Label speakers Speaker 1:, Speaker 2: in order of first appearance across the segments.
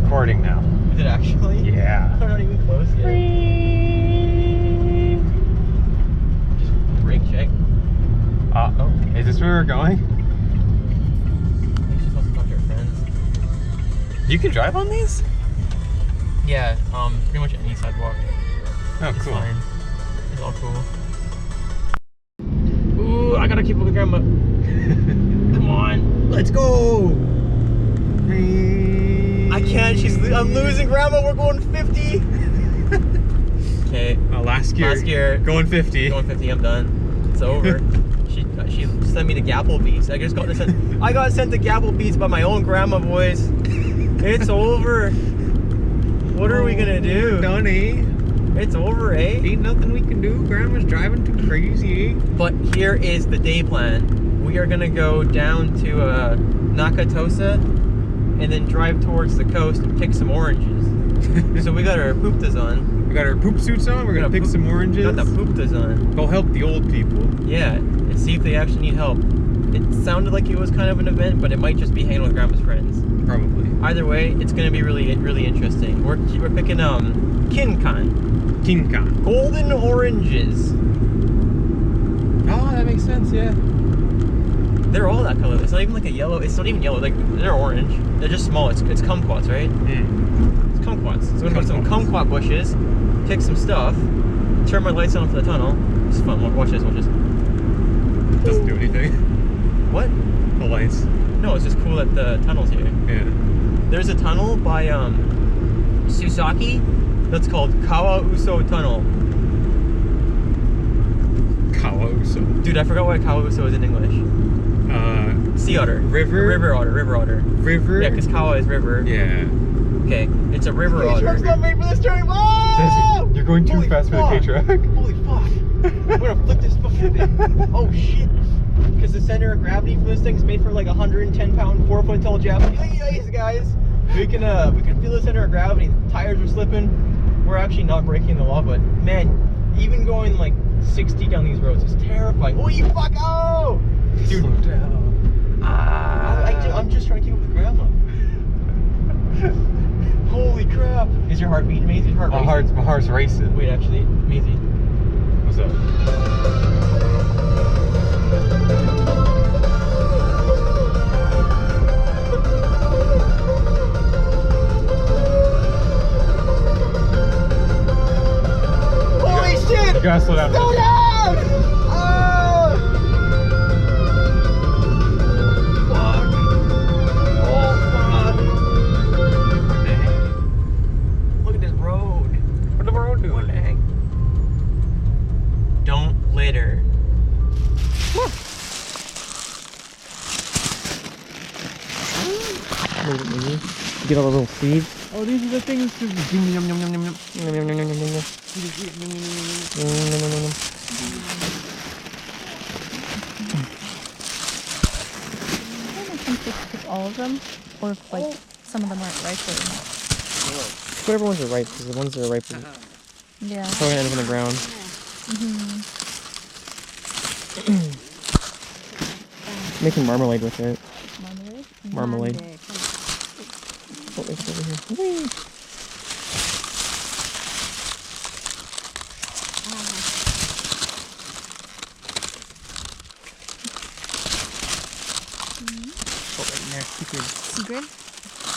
Speaker 1: recording now.
Speaker 2: Is it actually?
Speaker 1: Yeah.
Speaker 2: We're not even close yet. Just brake check.
Speaker 1: Oh, is this where we're going?
Speaker 2: I think she's supposed to talk to her friends.
Speaker 1: You can drive on these?
Speaker 2: Yeah, pretty much any sidewalk.
Speaker 1: Oh,
Speaker 2: It's
Speaker 1: cool.
Speaker 2: fine. It's all cool. Ooh, I gotta keep up with Grandma. Come on, let's go! I can't, I'm losing Grandma, we're going 50! Okay.
Speaker 1: Last gear. Going 50.
Speaker 2: Going 50, I'm done. It's over. She sent me to Gapplebee's. I got sent to Gapplebee's by my own grandma, boys. It's over. What are we gonna do?
Speaker 1: Done, eh?
Speaker 2: It's over, eh?
Speaker 1: Ain't nothing we can do. Grandma's driving too crazy, eh?
Speaker 2: But here is the day plan. We are gonna go down to Nakatosa and then drive towards the coast and pick some oranges. So we got our pooptas on.
Speaker 1: We got our poop suits on. We're gonna pick some oranges.
Speaker 2: Got the pooptas on.
Speaker 1: Go help the old people.
Speaker 2: Yeah, and see if they actually need help. It sounded like it was kind of an event, but it might just be hanging with Grandma's friends.
Speaker 1: Probably.
Speaker 2: Either way, it's gonna be really interesting. We're picking Kinkan.
Speaker 1: Kinkan.
Speaker 2: Golden oranges.
Speaker 1: Oh, that makes sense. Yeah.
Speaker 2: They're all that color. It's not even like a yellow. It's not even yellow. Like they're orange. They're just small. It's kumquats, right? It's kumquats. So we're gonna put some kumquat bushes, pick some stuff, turn my lights on for the tunnel. It's fun. Watch this. Watch this.
Speaker 1: Doesn't do anything.
Speaker 2: What?
Speaker 1: The lights.
Speaker 2: No, it's just cool that the tunnel's here.
Speaker 1: Yeah.
Speaker 2: There's a tunnel by Susaki that's called Kawauso Tunnel.
Speaker 1: Kawauso.
Speaker 2: Dude, I forgot what Kawauso is in English. Sea otter.
Speaker 1: River?
Speaker 2: River otter. River otter.
Speaker 1: River?
Speaker 2: Yeah, because Kawa is river.
Speaker 1: Yeah.
Speaker 2: Okay, it's a river otter.
Speaker 3: Truck's not made for this turn. Whoa!
Speaker 1: You're going too
Speaker 3: Holy
Speaker 1: fast for the
Speaker 3: fuck.
Speaker 1: K-truck.
Speaker 3: Holy fuck. I'm gonna flip this fucking thing. Oh shit. Because the center of gravity for this thing is made for like 110-pound, 4-foot tall Japanese guys. We can feel the center of gravity. The tires are slipping. We're actually not breaking the law, but man, even going like 60 down these roads is terrifying. Oh, you fuck! Oh!
Speaker 1: Dude, slow down.
Speaker 3: I'm just trying to keep up with Grandma. Holy crap! Is your heart beating, Maisie?
Speaker 1: My heart's racing.
Speaker 3: Wait, actually, Maisie.
Speaker 1: What's up?
Speaker 3: Holy shit!
Speaker 1: You gotta slow down.
Speaker 3: Slow down! Fuck! Oh fuck! Look at this road.
Speaker 1: What the road doing?
Speaker 3: What the heck?
Speaker 2: Don't litter.
Speaker 3: Get all the little seeds.
Speaker 1: Oh, these are the things to yum yum yum yum yum yum.
Speaker 4: Pick all of them, or if like some of them aren't ripe or not.
Speaker 2: Whatever ones are ripe, because the ones that are ripe are
Speaker 4: Yeah.
Speaker 2: probably gonna end up on the ground. Making marmalade with it.
Speaker 4: Marmalade?
Speaker 2: Marmalade. Oh, it's over here. Whee! Oh, right in there. Secret.
Speaker 4: Sigrid?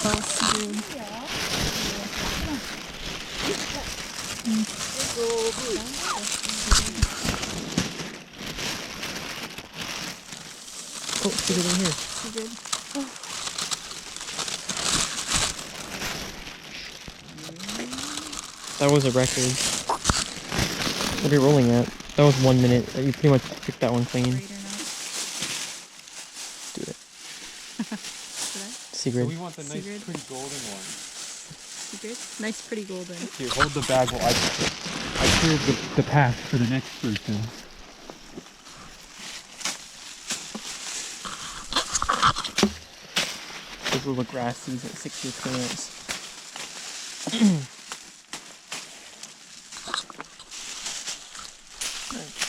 Speaker 4: Oh, Sigrid.
Speaker 2: Oh, secret in here.
Speaker 4: Sigrid.
Speaker 2: That was a record. What are you rolling at? That was 1 minute. You pretty much picked that one clean.
Speaker 4: Great or not?
Speaker 2: Do it.
Speaker 4: Should I?
Speaker 2: Secret.
Speaker 1: So we want the nice,
Speaker 4: Secret.
Speaker 1: pretty golden one.
Speaker 4: Sigrid? Nice, pretty golden.
Speaker 1: Here, hold the bag while I clear the path for the next person.
Speaker 2: Those little grass seeds at 6-year plants.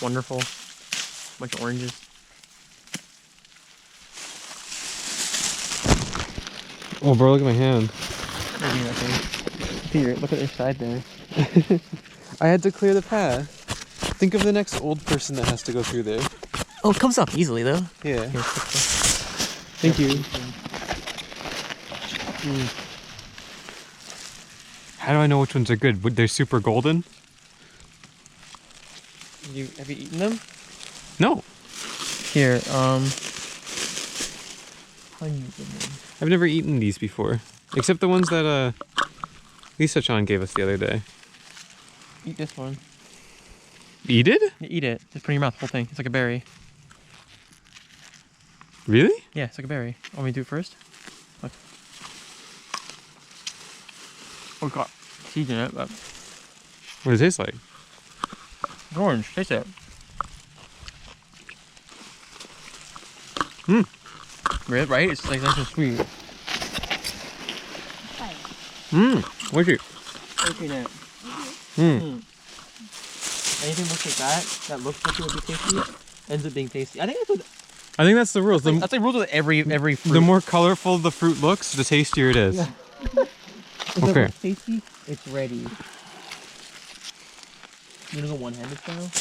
Speaker 2: Wonderful. Bunch of oranges.
Speaker 1: Oh, bro, look at my hand.
Speaker 3: Maybe nothing. Here, look at their side there.
Speaker 5: I had to clear the path. Think of the next old person that has to go through there.
Speaker 3: Oh, it comes up easily though.
Speaker 5: Yeah.
Speaker 3: Here,
Speaker 5: Thank you. How do I know which ones are good? They're super golden?
Speaker 3: Have you eaten them?
Speaker 5: No.
Speaker 3: Here,
Speaker 5: I've never eaten these before. Except the ones that Lisa Chan gave us the other day.
Speaker 3: eat this one.
Speaker 5: Eat it?
Speaker 3: You eat it. Just put it in your mouth, the whole thing. It's like a berry.
Speaker 5: Really?
Speaker 3: Yeah, it's like a berry. Want me to do it first? Look. Oh, it's got seeds in it, but
Speaker 5: What does it taste like?
Speaker 3: it's orange. Taste it. Right? It's like nice and sweet.
Speaker 5: What's it?
Speaker 3: Open it. Anything looks like that looks like it would be tasty, ends up being tasty. I think
Speaker 5: that's the rules.
Speaker 3: that's like rules with every fruit.
Speaker 5: The more colorful the fruit looks, the tastier it is.
Speaker 3: Yeah. If
Speaker 5: Okay.
Speaker 3: it looks tasty, it's ready. You wanna go one-handed style?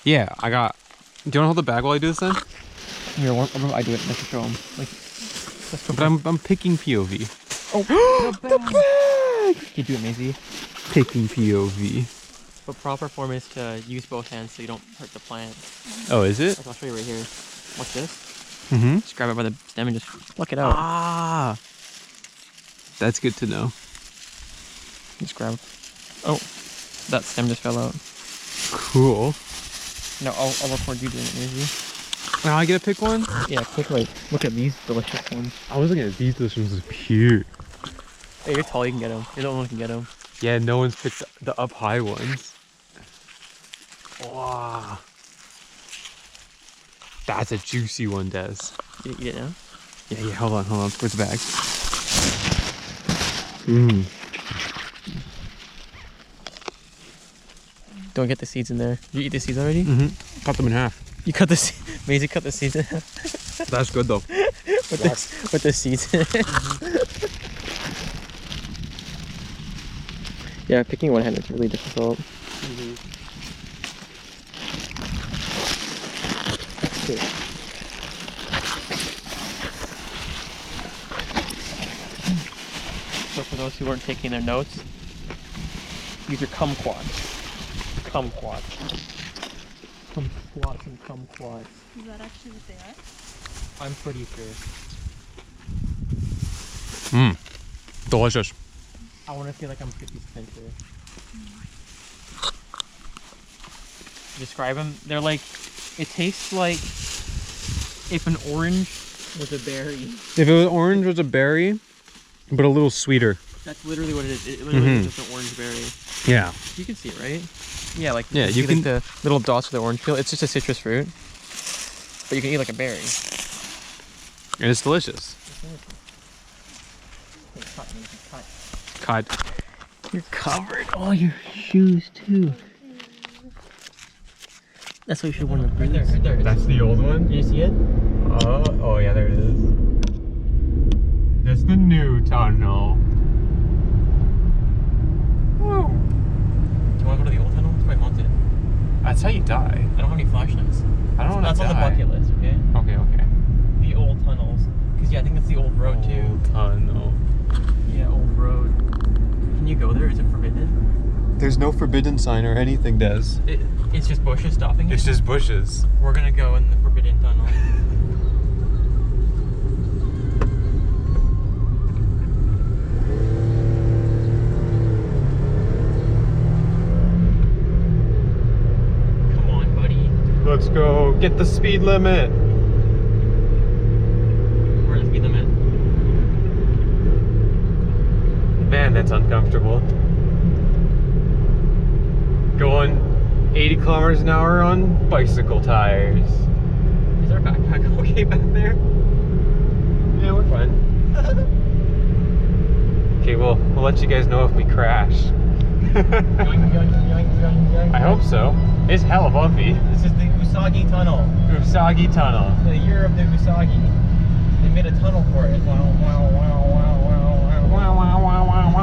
Speaker 5: Yeah, I got... Do you want to hold the bag while I do this then?
Speaker 3: Here, I do it. Let's show them. Like, let's go.
Speaker 5: But I'm picking POV.
Speaker 3: Oh, the bag! You do it, Maisie.
Speaker 5: Picking POV.
Speaker 3: The proper form is to use both hands so you don't hurt the plant.
Speaker 5: Oh, is it?
Speaker 3: Like, I'll show you right here. Watch this.
Speaker 5: Mm-hmm.
Speaker 3: Just grab it by the stem and just pluck it out.
Speaker 5: Ah! That's good to know.
Speaker 3: Just grab. Oh, that stem just fell out.
Speaker 5: Cool.
Speaker 3: No, I'll record you doing it, Maisie.
Speaker 5: Now I get to pick one?
Speaker 3: Yeah, quick, like, look at these delicious ones.
Speaker 5: I was looking at these delicious ones. Cute.
Speaker 3: Hey, you're tall, you can get them. You're the only one who can get them.
Speaker 5: Yeah, no one's picked the up high ones. Wow. That's a juicy one, Des.
Speaker 3: You eat it now?
Speaker 5: Yeah, hold on. Where's the bag? Mmm.
Speaker 3: Don't get the seeds in there. Did you eat the seeds already?
Speaker 5: Mm-hmm. Cut them in half.
Speaker 3: You cut the Maisie cut the seeds in half.
Speaker 5: That's good though.
Speaker 3: with the seeds in it. Yeah, picking one hand is really difficult. So for those who weren't taking their notes, these are kumquats. Kumquats and kumquats.
Speaker 4: Is that actually what they are?
Speaker 3: I'm pretty sure.
Speaker 5: Mmm. Delicious.
Speaker 3: I want to feel like I'm 50% sure. Describe them. They're like, it tastes like if an orange was a berry.
Speaker 5: If it was orange, was a berry, but a little sweeter.
Speaker 3: That's literally what it is. It literally is just an orange berry.
Speaker 5: Yeah.
Speaker 3: You can see it, right? Yeah, like
Speaker 5: Yeah, you
Speaker 3: see,
Speaker 5: can.
Speaker 3: like, the little dots of the orange peel. It's just a citrus fruit, but you can eat like a berry.
Speaker 5: And it's delicious. Cut.
Speaker 3: You're covered. All your shoes too. That's what you should want to bring. Right there.
Speaker 5: That's the old one?
Speaker 3: Did you see it?
Speaker 5: Oh yeah, there it is. That's the new tunnel. Whoa.
Speaker 3: Do you want to go to the old tunnel? It's quite haunted.
Speaker 5: That's how you die.
Speaker 3: I don't have any flashlights.
Speaker 5: I don't want to
Speaker 3: That's on the bucket list, okay?
Speaker 5: Okay.
Speaker 3: The old tunnels. Because, yeah, I think that's the old road, too.
Speaker 5: Old tunnel.
Speaker 3: Yeah, old road. Can you go there? Is it forbidden?
Speaker 5: There's no forbidden sign or anything, Des.
Speaker 3: It's just bushes stopping you?
Speaker 5: It's just bushes.
Speaker 3: We're gonna go in the forbidden tunnel. Come on, buddy.
Speaker 5: Let's go get the speed limit.
Speaker 3: Where's the speed limit?
Speaker 5: Man, that's uncomfortable. Going 80 kilometers an hour on bicycle tires.
Speaker 3: Is our backpack okay back there?
Speaker 5: Yeah, we're fine. Okay, we'll let you guys know if we crash.
Speaker 3: Yoink, yoink, yoink, yoink, yoink.
Speaker 5: I hope so. It's hella bumpy.
Speaker 3: This is the Usagi Tunnel.
Speaker 5: Usagi Tunnel.
Speaker 3: The year of the Usagi. They made a tunnel for it. Wow, wow, wow, wow, wow, wow.
Speaker 5: Wow, wow, wow, wow,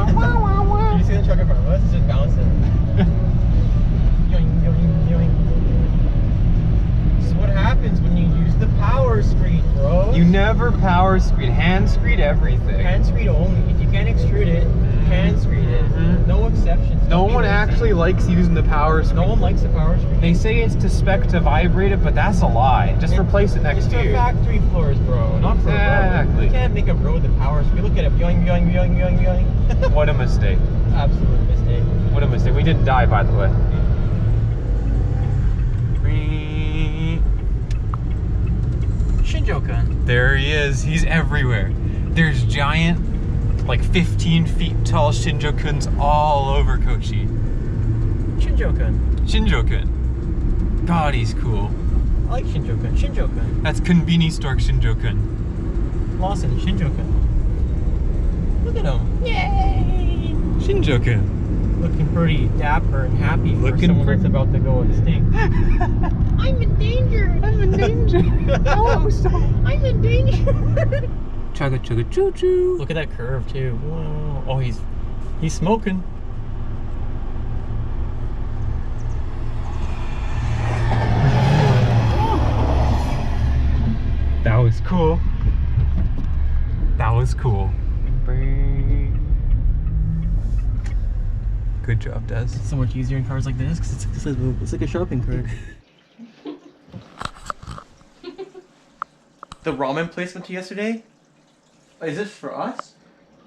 Speaker 5: Never power screed. Hand screed everything.
Speaker 3: Hand screed only. If you can't extrude it, hand screed it. No exceptions.
Speaker 5: No
Speaker 3: Don't be
Speaker 5: one
Speaker 3: lazy.
Speaker 5: actually likes using the power screed.
Speaker 3: No one likes the power screed.
Speaker 5: They say it's to spec to vibrate it, but that's a lie. Just replace it next
Speaker 3: It's for
Speaker 5: year.
Speaker 3: factory floors, bro. Not for a
Speaker 5: Exactly.
Speaker 3: road. You can't make a road with the power screed. Look at it. Yoing, yoing, yoing, yoing, yoing.
Speaker 5: What a mistake.
Speaker 3: Absolute mistake.
Speaker 5: What a mistake. We didn't die, by the way.
Speaker 3: Shinjo-kun.
Speaker 5: There he is. He's everywhere. There's giant, like 15 feet tall Shinjo-kuns all over Kochi.
Speaker 3: Shinjo-kun.
Speaker 5: Shinjo-kun. God, he's cool.
Speaker 3: I like Shinjo-kun. Shinjo-kun.
Speaker 5: That's Konbini Stork Shinjo-kun.
Speaker 3: Lawson, Shinjo-kun. Look at him. Yay!
Speaker 5: Shinjo-kun.
Speaker 3: Looking pretty dapper and happy for
Speaker 5: Looking
Speaker 3: someone
Speaker 5: pretty-
Speaker 3: that's about to go extinct. I'm in danger.
Speaker 5: I'm in danger.
Speaker 3: Oh, stop. I'm in danger.
Speaker 5: Chugga chugga choo choo.
Speaker 3: Look at that curve too. Whoa. Oh, he's smoking.
Speaker 5: That was cool. That was cool. Good job, Des.
Speaker 3: So much easier in cars like this because it's like a shopping cart. The ramen place went to yesterday. Is this for us?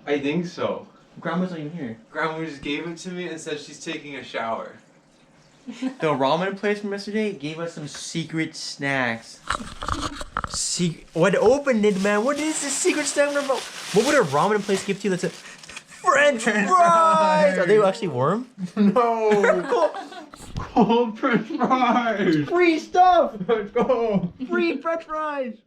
Speaker 5: I think so.
Speaker 3: Grandma's not even here.
Speaker 5: Grandma just gave it to me and said she's taking a shower.
Speaker 3: The ramen place from yesterday gave us some secret snacks. What opened it, man? What is this secret snack about? What would a ramen place give to you that's a French fries? Are they actually warm?
Speaker 5: No! Cold French fries!
Speaker 3: Free stuff!
Speaker 5: Let's go!
Speaker 3: Free French fries!